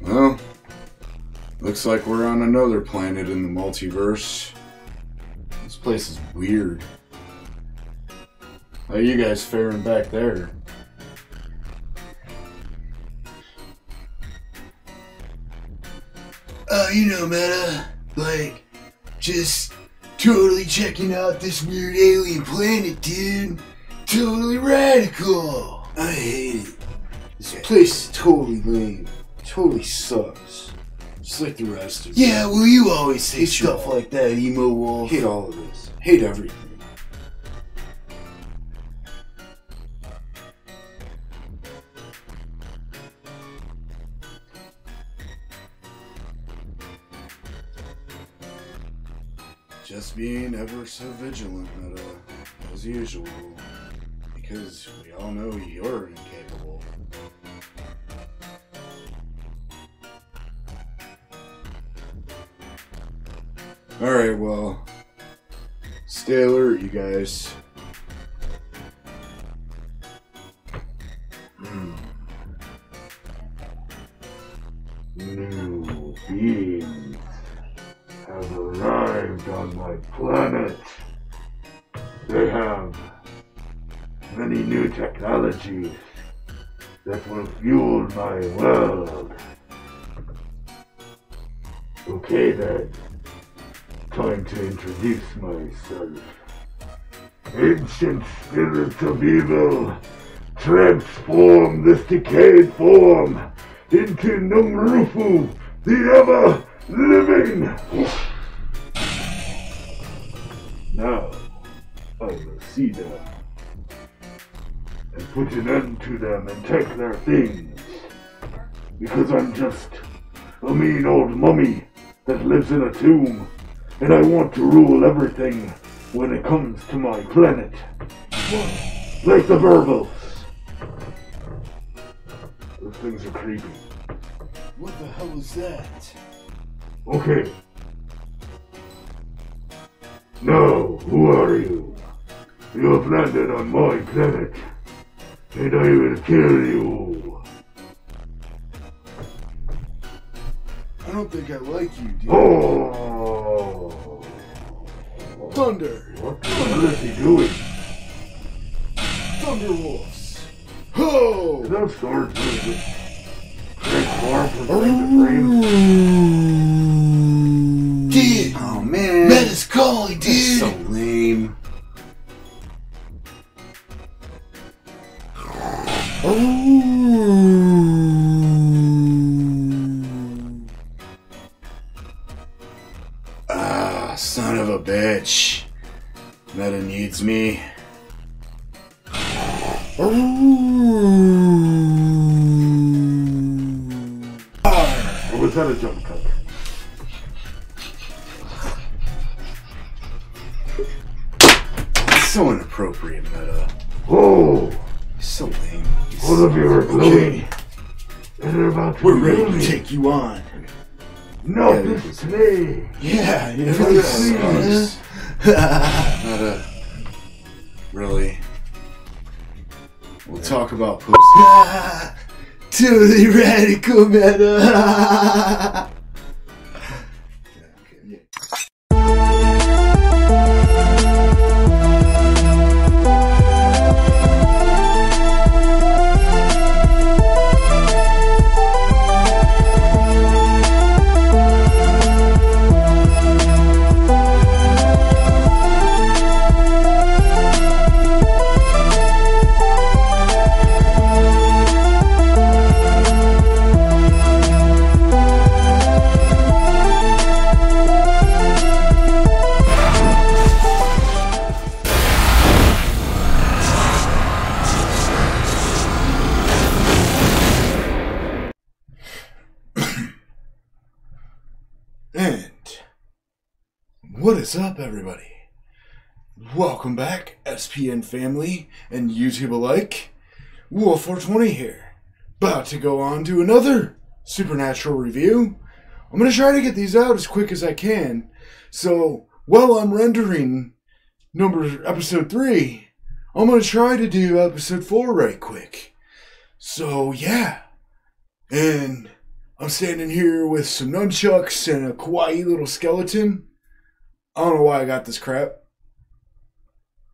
Well, looks like we're on another planet in the multiverse. This place is weird. How are you guys faring back there? You know, Meta, like, just totally checking out this weird alien planet, dude. Totally radical. I hate it. This place is totally lame. Totally sucks. Just like the rest of you. Yeah, well, you always say stuff like that, emo wolf. Hate all of this. Hate everything. Just being ever so vigilant, Meta, as usual, because we all know you're incapable. Alright, well, stay alert, you guys. New beings have arrived on my planet. They have many new technologies that will fuel my world. Okay then, time to introduce myself. Ancient spirits of evil, transform this decayed form into Numrufu, the ever-living. Now, I will see them and put an end to them and take their things. Because I'm just a mean old mummy that lives in a tomb, and I want to rule everything when it comes to my planet. Like the Verbals. Those things are creepy. What the hell is that? Okay. Now, who are you? You have landed on my planet, and I will kill you. I don't think I like you, dude. Oh! Thunder! What the hell is he doing? Thunderwolves! Ho! Is that sword doing this? Transform from frame to frame? Dude! Oh man! Meta's calling, dude! That's so lame. Ah, son of a bitch. Meta needs me. Or was that a jump cut? That's so inappropriate, Meta. Oh! So lame. All of you are glowing. And they're about to We're ready kill to me. take you on. Not Yeah, this today. Yeah, you Yes, really please. Meta. Really? We'll talk about pussy. Totally radical, Meta! And what is up, everybody? Welcome back, SPN family and YouTube alike. Wolf420 here, about to go on to another Supernatural review. I'm going to try to get these out as quick as I can. So while I'm rendering episode 3, I'm going to try to do episode 4 right quick. So, yeah. And I'm standing here with some nunchucks and a kawaii little skeleton. I don't know why I got this crap.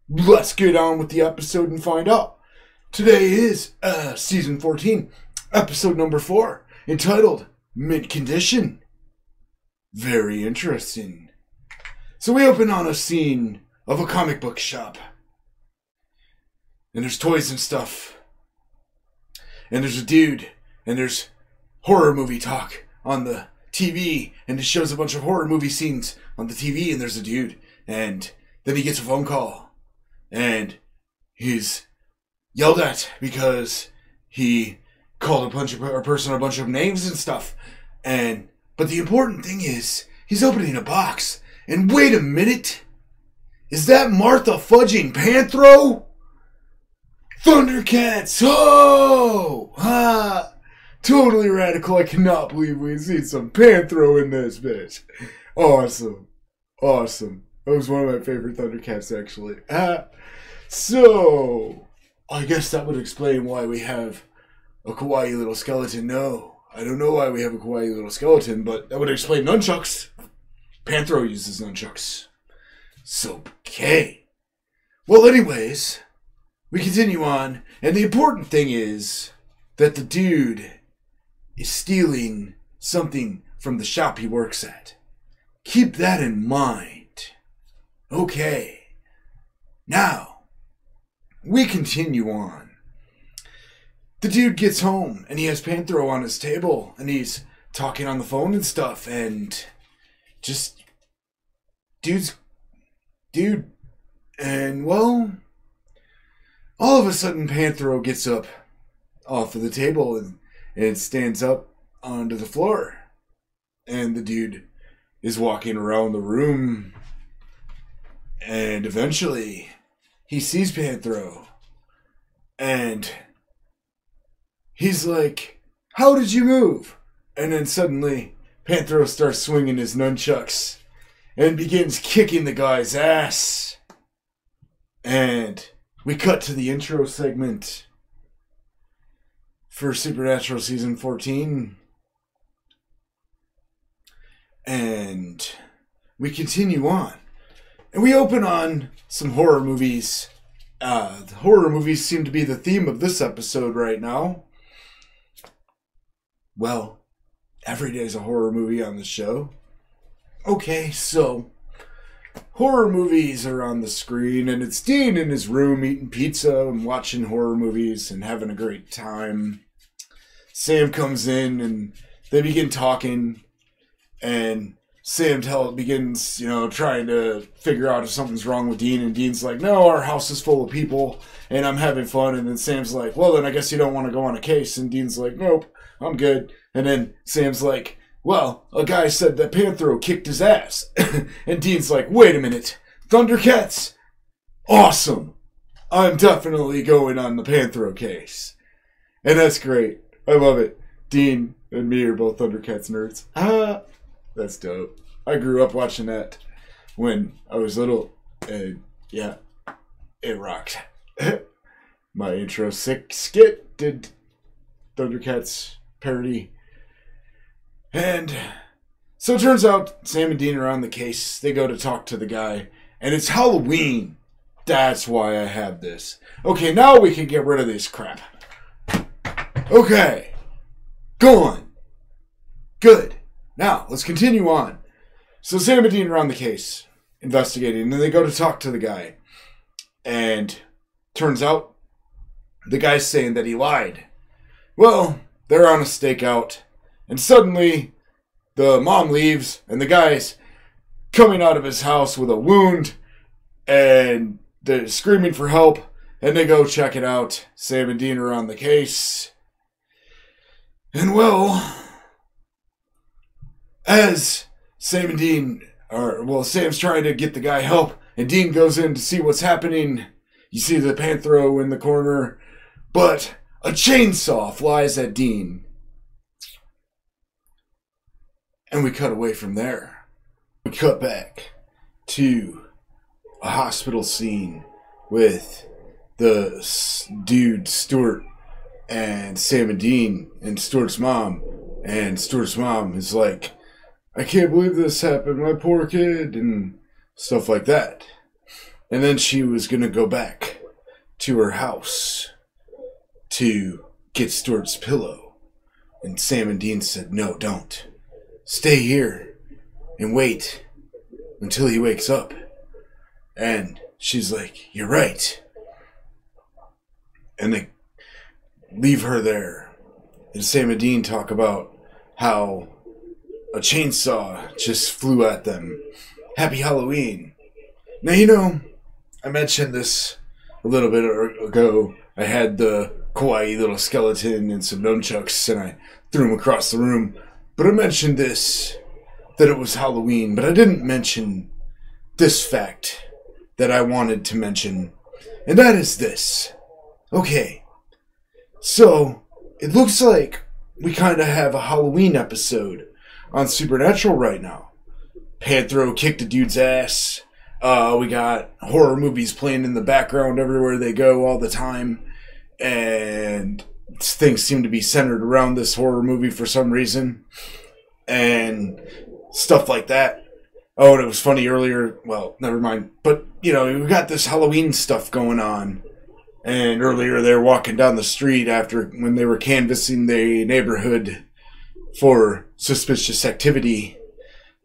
Let's get on with the episode and find out. Today is season 14, episode number 4, entitled Mint Condition. Very interesting. So we open on a scene of a comic book shop. And there's toys and stuff. And there's a dude. And there's horror movie talk on the TV. And it shows a bunch of horror movie scenes on the TV. And there's a dude. And then he gets a phone call. And he's yelled at because he called a person a bunch of names and stuff. But the important thing is, he's opening a box. And wait a minute. Is that Martha fudging Panthro? Thundercats! Oh! Ha! Totally radical. I cannot believe we've seen some Panthro in this bitch. Awesome. Awesome. That was one of my favorite Thundercats, actually. So, I guess that would explain why we have a kawaii little skeleton. No, I don't know why we have a kawaii little skeleton, but that would explain nunchucks. Panthro uses nunchucks. So, okay. Well, anyways, we continue on, and the important thing is that the dude is stealing something from the shop he works at. Keep that in mind. Okay. Now, we continue on. The dude gets home, and he has Panthro on his table, and he's talking on the phone and stuff, and just, dude, and well, all of a sudden Panthro gets up off of the table and stands up onto the floor. And the dude is walking around the room. And eventually he sees Panthro. And he's like, "How did you move?" And then suddenly Panthro starts swinging his nunchucks and begins kicking the guy's ass. And we cut to the intro segment for Supernatural Season 14. And we continue on. And we open on some horror movies. The horror movies seem to be the theme of this episode right now. Well, every day's a horror movie on the show. Okay, so horror movies are on the screen, and it's Dean in his room eating pizza and watching horror movies and having a great time. Sam comes in, and they begin talking, and Sam begins, trying to figure out if something's wrong with Dean, and Dean's like, "No, our house is full of people, and I'm having fun," and then Sam's like, "Well, then I guess you don't want to go on a case," and Dean's like, "Nope, I'm good," and then Sam's like, "Well, a guy said that Panthro kicked his ass." And Dean's like, "Wait a minute. Thundercats? Awesome. I'm definitely going on the Panthro case." And that's great. I love it. Dean and me are both Thundercats nerds. That's dope. I grew up watching that when I was little. And yeah, it rocked. My intro skit did Thundercats parody. And so it turns out Sam and Dean are on the case. They go to talk to the guy. And it's Halloween. That's why I have this. Okay, now we can get rid of this crap. Okay. Go on. Good. Now, let's continue on. So Sam and Dean are on the case, investigating. And then they go to talk to the guy. And turns out the guy's saying that he lied. Well, they're on a stakeout. And suddenly, the mom leaves, and the guy's coming out of his house with a wound, and they're screaming for help, and they go check it out. Sam and Dean are on the case. And well, as Sam and Dean Sam's trying to get the guy help, and Dean goes in to see what's happening. You see the Panthro in the corner, but a chainsaw flies at Dean. And we cut away from there. We cut back to a hospital scene with dude, Stuart, and Sam and Dean, and Stuart's mom. And Stuart's mom is like, I can't believe this happened, my poor kid, and stuff like that. And then she was going to go back to her house to get Stuart's pillow. And Sam and Dean said, no, don't. Stay here and wait until he wakes up. And she's like, you're right. And they leave her there. And Sam and Dean talk about how a chainsaw just flew at them. Happy Halloween. Now, you know, I mentioned this a little bit ago. I had the kawaii little skeleton and some nunchucks, and I threw them across the room. But I mentioned this, that it was Halloween, but I didn't mention this fact that I wanted to mention, and that is this. Okay, so it looks like we kind of have a Halloween episode on Supernatural right now. Panthro kicked a dude's ass. We got horror movies playing in the background everywhere they go all the time. And things seem to be centered around this horror movie for some reason. And stuff like that. Oh, and it was funny earlier. Well, never mind. But, you know, we got this Halloween stuff going on. And earlier they were walking down the street when they were canvassing the neighborhood for suspicious activity,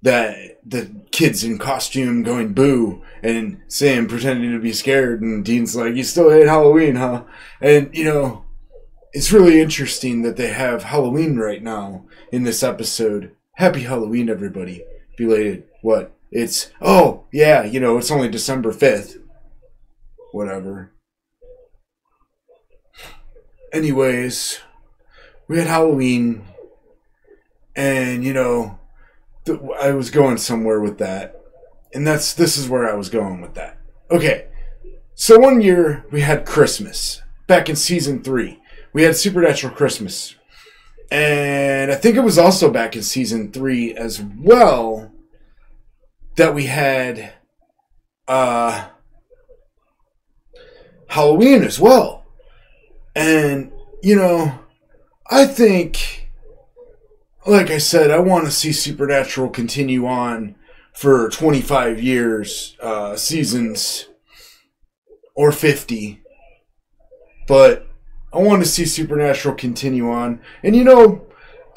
that the kids in costume going boo, and Sam pretending to be scared, and Dean's like, you still hate Halloween, huh? And, you know, it's really interesting that they have Halloween right now in this episode. Happy Halloween, everybody. Belated. What? It's, oh, yeah, you know, it's only December 5th. Whatever. Anyways, we had Halloween, and, you know, I was going somewhere with that, and this is where I was going with that. Okay, so one year we had Christmas, back in season 3. We had Supernatural Christmas, and I think it was also back in season 3 as well that we had Halloween as well. And, you know, I think, like I said, I want to see Supernatural continue on for 25 years, seasons, or 50. But I want to see Supernatural continue on. And, you know,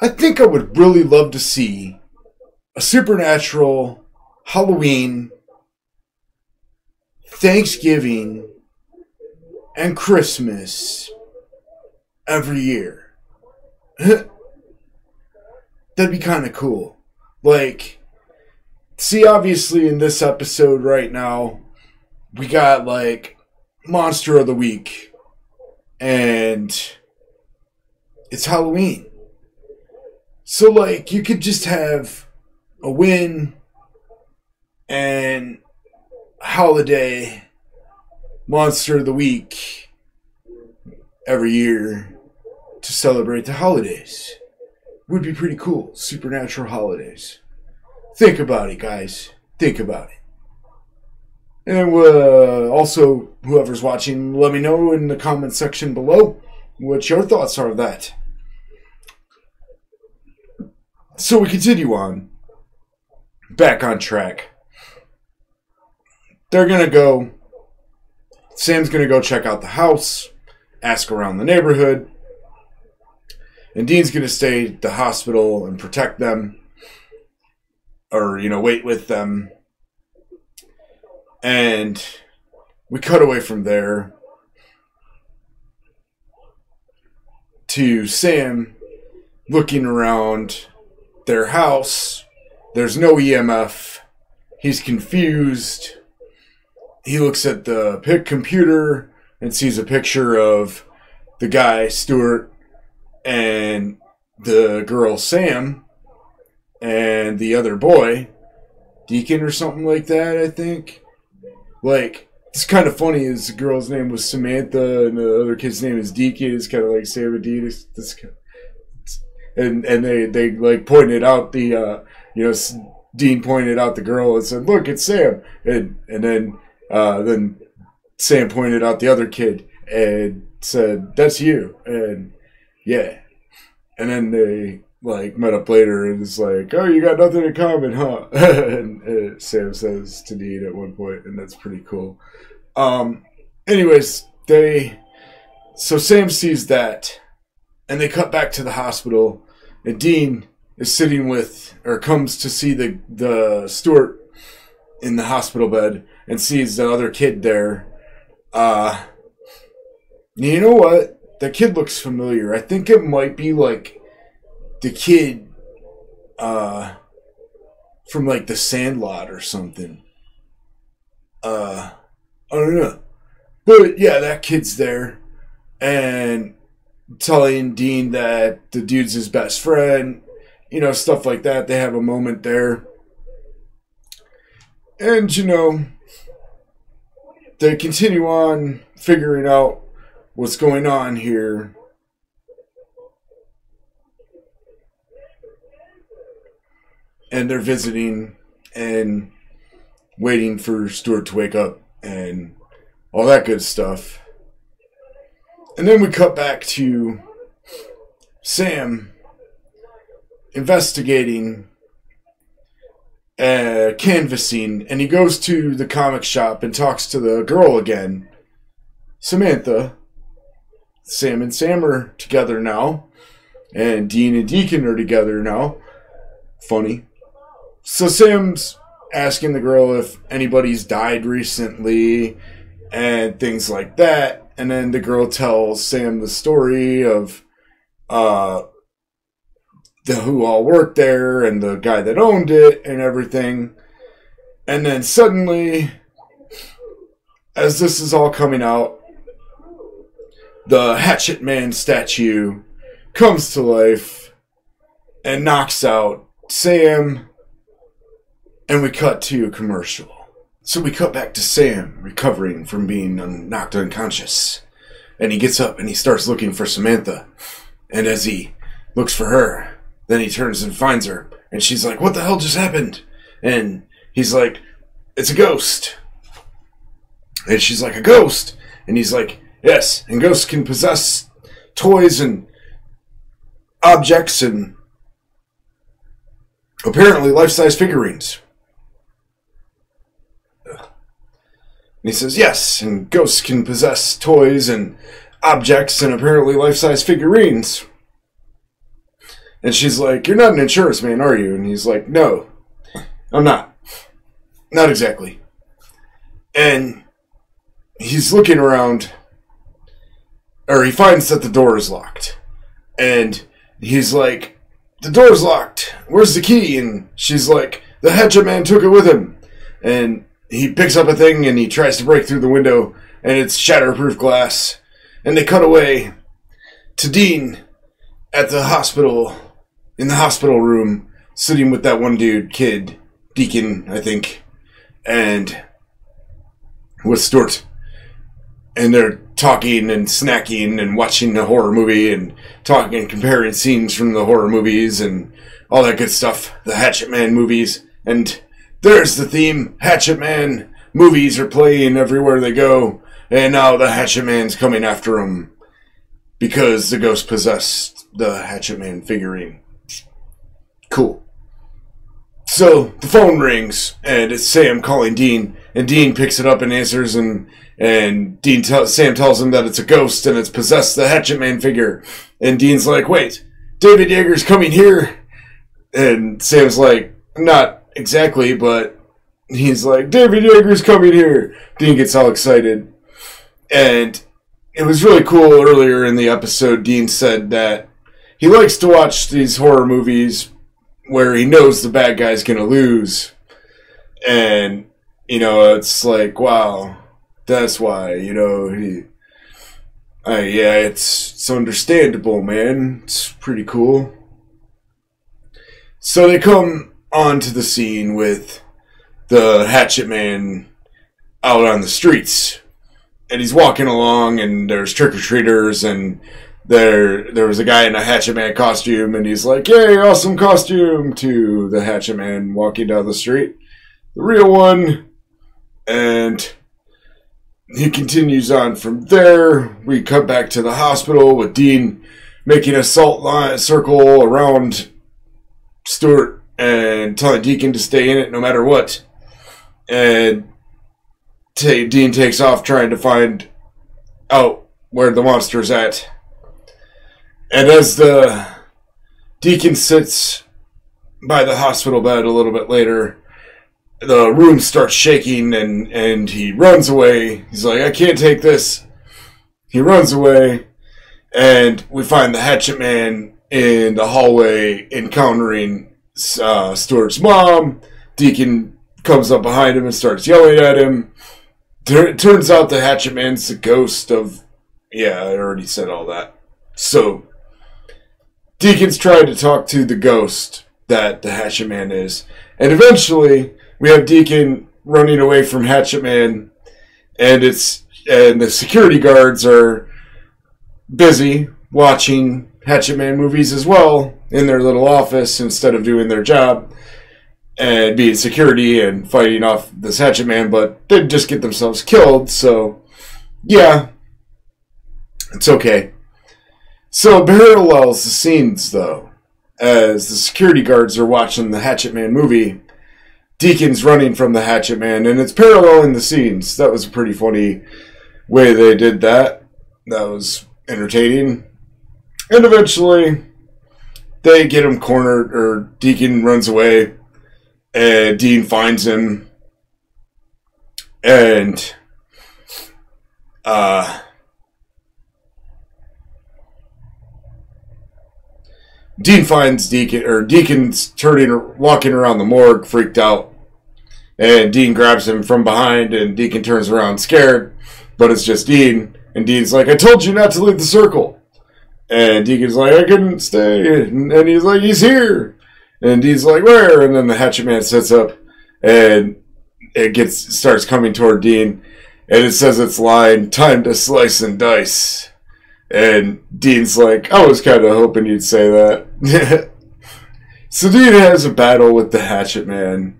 I think I would really love to see a Supernatural Halloween, Thanksgiving, and Christmas every year. That'd be kind of cool. Like, see, obviously in this episode right now, we got, like, Monster of the Week. And it's Halloween. So, like, you could just have a win and holiday Monster of the Week every year to celebrate the holidays. Would be pretty cool. Supernatural holidays. Think about it, guys. Think about it. And also, whoever's watching, let me know in the comment section below what your thoughts are of that. So we continue on. Back on track. They're going to go. Sam's going to go check out the house. Ask around the neighborhood. And Dean's going to stay at the hospital and protect them. Or, you know, wait with them. And we cut away from there to Sam looking around their house. There's no EMF. He's confused. He looks at the computer and sees a picture of the guy, Stuart, and the girl, Sam, and the other boy, Deacon or something like that, I think. Like, it's kind of funny is the girl's name was Samantha and the other kid's name is Deacon. It's kind of like Sam and Dean. And they like pointed out the, you know, Dean pointed out the girl and said, look, it's Sam. And then Sam pointed out the other kid. and said, "That's you." And yeah. And then they like met up later and it's like, "Oh, you got nothing in common, huh?" And Sam says to Dean at one point, and that's pretty cool. Anyways, so Sam sees that, and they cut back to the hospital, and Dean is sitting with, or comes to see the Stuart in the hospital bed, and sees the other kid there. You know what? That kid looks familiar. I think it might be like the kid from like The Sandlot or something. I don't know. But yeah, that kid's there and telling Dean that the dude's his best friend, you know, stuff like that. They have a moment there. And, you know, they continue on figuring out what's going on here. And they're visiting and waiting for Stuart to wake up and all that good stuff. And then we cut back to Sam investigating, canvassing, and he goes to the comic shop and talks to the girl again, Samantha. Sam and Sam are together now, and Dean and Deacon are together now. Funny. So Sam's asking the girl if anybody's died recently and things like that. And then the girl tells Sam the story of who all worked there and the guy that owned it and everything. And then suddenly, as this is all coming out, the Hatchet Man statue comes to life and knocks out Sam. And we cut to a commercial. So we cut back to Sam recovering from being knocked unconscious. And he gets up and he starts looking for Samantha. And as he looks for her, then he turns and finds her. And she's like, "What the hell just happened?" And he's like, "It's a ghost." And she's like, "A ghost?" And he's like, "Yes, and ghosts can possess toys and objects and apparently life-size figurines." And he says, "Yes, and ghosts can possess toys and objects and apparently life-size figurines." And she's like, "You're not an insurance man, are you?" And he's like, "No, I'm not. Not exactly." And he's looking around, or he finds that the door is locked. And he's like, "The door's locked. Where's the key?" And she's like, "The Hatchet Man took it with him." And he picks up a thing and he tries to break through the window, and it's shatterproof glass. And they cut away to Dean at the hospital, in the hospital room, sitting with that one dude, kid, Deacon, I think, and with Stuart. And they're talking and snacking and watching a horror movie and talking and comparing scenes from the horror movies and all that good stuff, the Hatchet Man movies. And there's the theme. Hatchet Man movies are playing everywhere they go. And now the Hatchet Man's coming after them because the ghost possessed the Hatchet Man figurine. Cool. So the phone rings and it's Sam calling Dean. And Dean picks it up and answers, and Sam tells him that it's a ghost and it's possessed the Hatchet Man figure. And Dean's like, "Wait, David Yeager's coming here?" And Sam's like, "Not exactly," but he's like, "David Yeager's coming here." Dean gets all excited. And it was really cool earlier in the episode, Dean said that he likes to watch these horror movies where he knows the bad guy's gonna lose. And, you know, it's like, wow, that's why, you know, yeah, it's understandable, man. It's pretty cool. So they come onto the scene with the Hatchet Man out on the streets. And he's walking along, and there's trick-or-treaters, and there was a guy in a Hatchet Man costume, and he's like, "Yay, awesome costume," to the Hatchet Man walking down the street. The real one. And he continues on from there. We cut back to the hospital with Dean making a circle around Stuart and telling Deacon to stay in it no matter what. And Dean takes off trying to find out where the monster's at. And as the Deacon sits by the hospital bed a little bit later, the room starts shaking and he runs away. He's like, I can't take this. He runs away, and we find the Hatchet Man in the hallway encountering Stuart's mom. Deacon comes up behind him and starts yelling at him. It turns out the Hatchet Man's the ghost of... Yeah, I already said all that. So, Deacon's trying to talk to the ghost that the Hatchet Man is. And eventually, we have Deacon running away from Hatchet Man, and the security guards are busy watching Hatchet Man movies as well in their little office instead of doing their job and being security and fighting off this Hatchet Man, but they'd just get themselves killed, so yeah, it's okay. So parallels the scenes, though, as the security guards are watching the Hatchet Man movie. Deacon's running from the Hatchet Man, and it's paralleling the scenes. That was a pretty funny way they did that. That was entertaining. And eventually, they get him cornered, or Deacon runs away, and Dean finds him, and Dean finds Deacon, or Deacon's walking around the morgue, freaked out. And Dean grabs him from behind, and Deacon turns around scared. But it's just Dean. And Dean's like, I told you not to leave the circle. And Deacon's like, I couldn't stay. And he's like, he's here. And Dean's like, where? And then the Hatchet Man sits up, and it starts coming toward Dean. And it says its line, time to slice and dice. And Dean's like, I was kind of hoping you'd say that. So Dean has a battle with the Hatchet Man.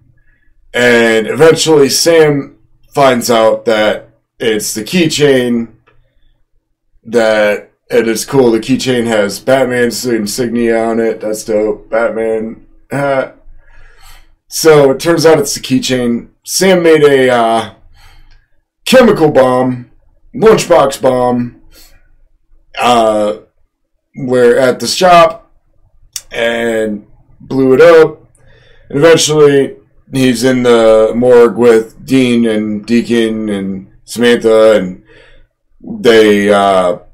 And eventually Sam finds out that it's the keychain, that it is cool. The keychain has Batman's insignia on it. That's dope. Batman. So it turns out it's the keychain. Sam made a chemical bomb, lunchbox bomb, where at the shop, and blew it up. And eventually he's in the morgue with Dean and Deacon and Samantha, and they are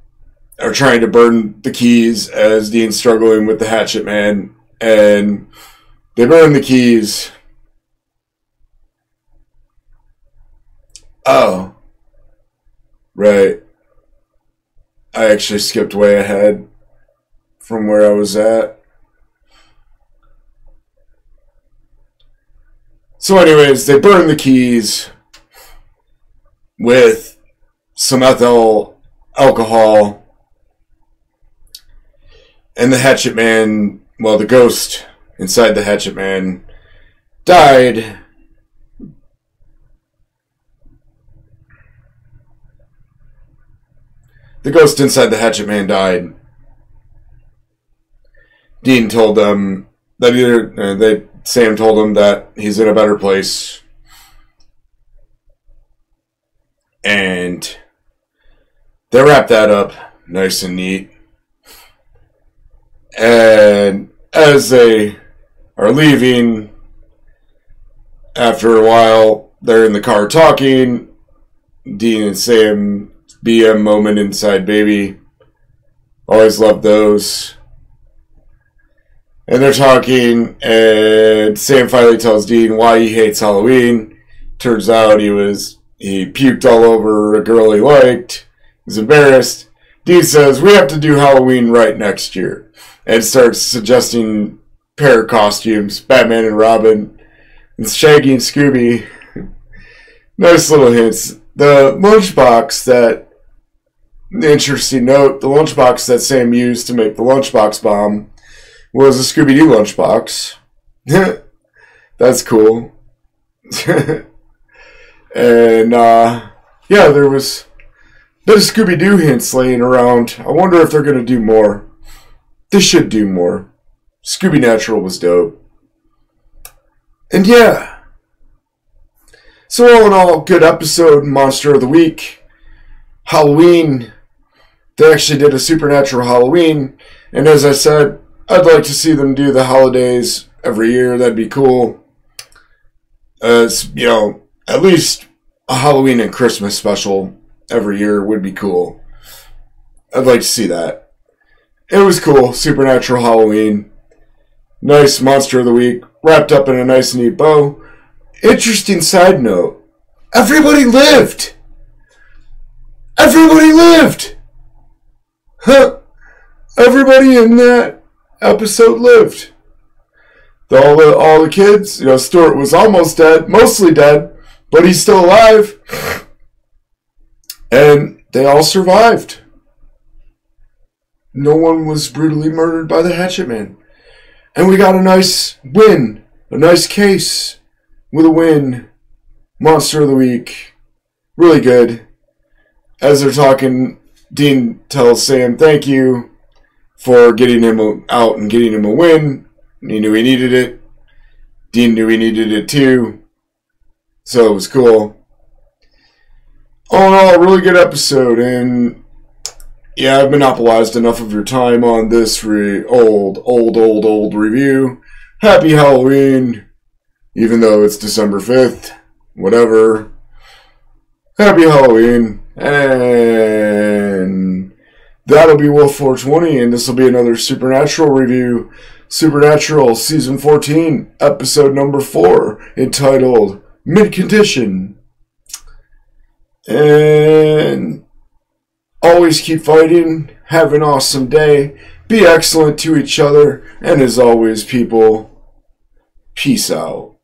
trying to burn the keys as Dean's struggling with the Hatchet Man, and they burn the keys. Oh. Right. I actually skipped way ahead from where I was at. So anyways, they burn the keys with some ethyl alcohol, and the Hatchet Man, well, the ghost inside the Hatchet Man died. The ghost inside the Hatchet Man died. Dean told them that Sam told him that he's in a better place. And they wrap that up nice and neat. And as they are leaving, after a while, they're in the car talking. Dean and Sam, BM moment inside baby. Always loved those. And they're talking, and Sam finally tells Dean why he hates Halloween. Turns out he puked all over a girl he liked. He's embarrassed. Dean says, we have to do Halloween right next year. And starts suggesting pair of costumes, Batman and Robin, and Shaggy and Scooby. Nice little hints. The lunchbox interesting note, the lunchbox that Sam used to make the lunchbox bomb was a Scooby-Doo lunchbox. That's cool. And yeah, there was a bit of Scooby-Doo hints laying around. I wonder if they're going to do more. They should do more. Scooby Natural was dope. And yeah. So all in all, good episode, Monster of the Week. Halloween. They actually did a Supernatural Halloween. And as I said, I'd like to see them do the holidays every year. That'd be cool. As, you know, at least a Halloween and Christmas special every year would be cool. I'd like to see that. It was cool. Supernatural Halloween. Nice Monster of the Week. Wrapped up in a nice neat bow. Interesting side note. Everybody lived! Everybody lived! Huh. Everybody in that episode lived. All the kids, you know, Stuart was almost dead, mostly dead, but he's still alive. And they all survived. No one was brutally murdered by the Hatchet Man. And we got a nice win, a nice case with a win. Monster of the Week. Really good. As they're talking, Dean tells Sam thank you for getting him out and getting him a win. He knew he needed it. Dean knew he needed it too. So it was cool. All in all, really good episode. And yeah, I've monopolized enough of your time on this old review. Happy Halloween. Even though it's December 5th. Whatever. Happy Halloween. And that'll be Wolf 420. And this will be another Supernatural review. Supernatural Season 14, Episode number 4. Entitled Mid-Condition. And always keep fighting. Have an awesome day. Be excellent to each other. And as always, people, peace out.